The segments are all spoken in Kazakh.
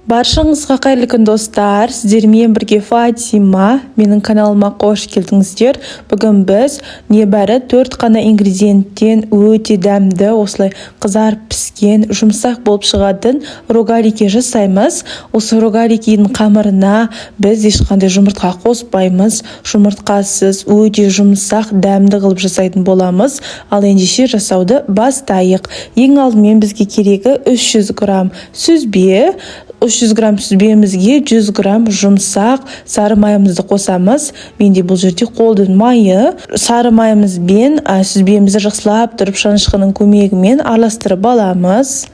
Баршаңызға қайырлы күн достар, сіздермен бірге Фатима, менің каналыма қош келдіңіздер. Бүгін біз небәрі 4 қана ингредиенттен өте дәмді, осылай қызарып піскен, жұмсақ болып шығатын рогалики жасаймыз. Осы рогаликидің қамырына біз ешқандай жұмыртқа қоспаймыз. Жұмыртқасыз өте жұмсақ, дәмді қылып жасайтын боламыз. Ал ендеше жасауды бастайық. Ең алдымен бізге керегі 300 грамм сүзбе. 300 грамм сүзбемізге 100 грамм жұмсақ сары майымызды қосамыз. Менде бұл жерде қолдың майы. Сары майымызбен сүзбемізді жақсылап тұрып шанышқының көмегімен араластырып аламыз.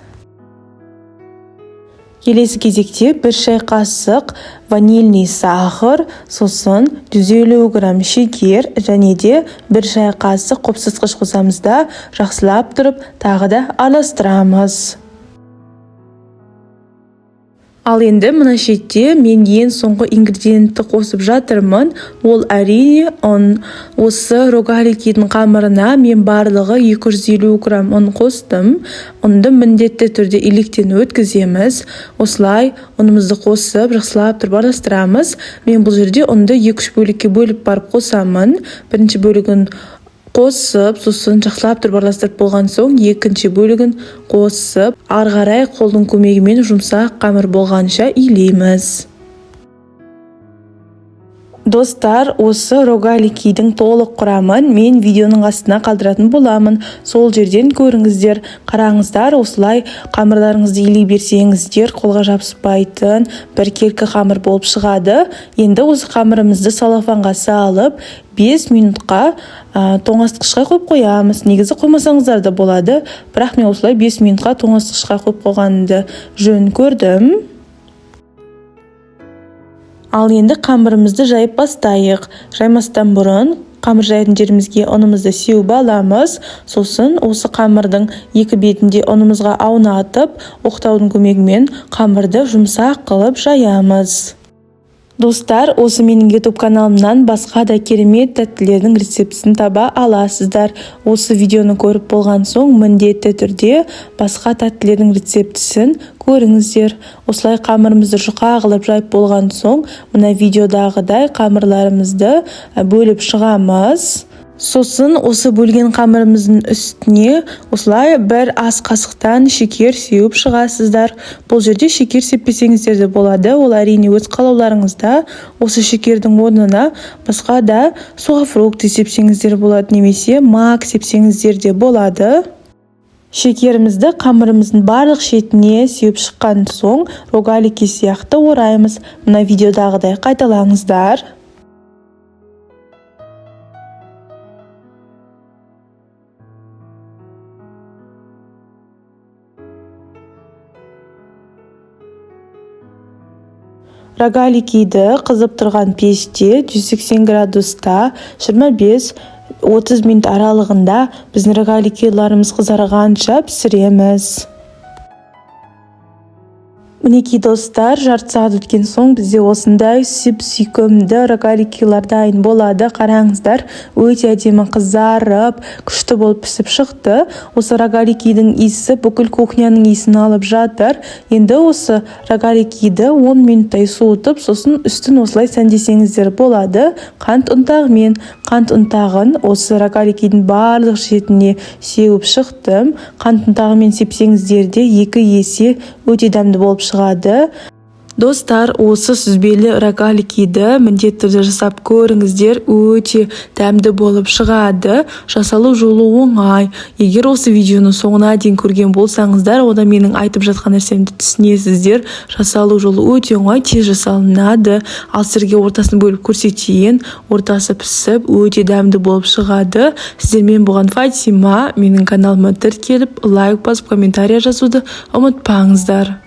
Келесі кезекте 1 шай қасық ванильный сахар, сосын 150 грамм шекер және де 1 шай қасық қопсытқыш қосамыз да жақсылап тұрып тағы да араластырамыз. Ал енді мына шетте мен ең соңғы ингредиентті қосып жатырмын. Ол әрине ұн. Осы рогаликидің қамырына мен барлығы 250 грамм ұн қостым. Ұнды міндетті түрде електен өткіземіз. Осылай ұнымызды қосып, жақсылап тұрып араластырамыз. Мен бұл жерде ұнды 2-3 бөлікке бөліп барып қосамын. Бірінші бөлігін қосып, сосын жақсылап тұрып араластырып болған соң, екінші бөлігін қосып, ары қарай қолдың көмегімен жұмсақ қамыр болғанша илейміз. Достар, осы рогаликидің толық құрамын мен видеоның астына қалдыратын боламын. Сол жерден көріңіздер. Қараңыздар, осылай қамырларыңызды илей берсеңіздер, қолға жабыспайтын бір келкі қамыр болып шығады. Енді осы қамырымызды салафанға салып, 5 минутқа тоңазытқышқа қойып қоямыз. Негізі қоймасаңыздар да болады, бірақ мен осылай 5 минутқа тоңазытқышқа қойып қойғанды жөн көрдім. Ал енді қамырымызды жайып бастайық. Жаймастан бұрын қамыр жайатын жерімізге ұнымызды сеуіп аламыз. Сосын осы қамырдың екі бетінде ұнымызға аунатып, оқтаудың көмегімен қамырды жұмсақ қылып жаямыз. Достар, осы менің YouTube каналымнан басқа да керемет тәттілердің рецептісін таба аласыздар. Осы видеоны көріп болған соң міндетті түрде басқа тәттілердің рецептісін көріңіздер. Осылай қамырымызды жұқа қылып жайып болған соң, мына видеодағыдай қамырларымызды бөліп шығамыз. Сосын осы бөлген қамырымыздың үстіне осылай бір ас қасықтан шекер сеуіп шығасыздар. Бұл жерде шекер сеппесеңіздер де болады. Ол әрине өз қалауларыңызда. Осы шекердің орнына басқа да суафрукты сепсеңіздер болады, немесе мак сепсеңіздер де болады. Шекерімізді қамырымыздың барлық шетіне сеуіп шыққан соң рогалики сияқты ораймыз. Мына видеодағыдай қайталаңыздар. Рогаликиді қызып тұрған пеште 180 градуста 25-30 минут аралығында біздің рогаликиларымыз қызарғанша пісіреміз. Мінекей достар, жарты сағат өткен соң бізде осындай сүйкімді рогаликилар дайын болады. Қараңыздар, өте әдемі қызарып, күшті болып пісіп шықты. Осы рогаликидің иісі бүкіл кухняның иісін алып жатыр. Енді осы рогаликиді 10 минуттай суытып, сосын үстін осылай сәндесеңіздер болады. Қант ұнтағымен. Қант ұнтағын осы рогаликидің барлық шетіне сеуіп шықтым. Қант ұнтағымен сепсеңіздер де 2 есе өте дәмді болып шығады. Достар, осы сүзбелі рогаликиді міндетті түрде жасап көріңіздер, өте дәмді болып шығады. Жасалу жолы оңай. Егер осы видеоны соңына дейін көрген болсаңыздар, ода менің айтып жатқан нәрсемді түсінесіздер. Жасалу жолы өте оңай, тез жасалынады. Ал сіздерге ортасын бөліп көрсетейін. Ортасы пісіп, өте дәмді болып шығады. Сіздермен болған Фатима. Менің каналыма тіркеліп, лайк басып, комментария жазуды ұмытпаңыздар.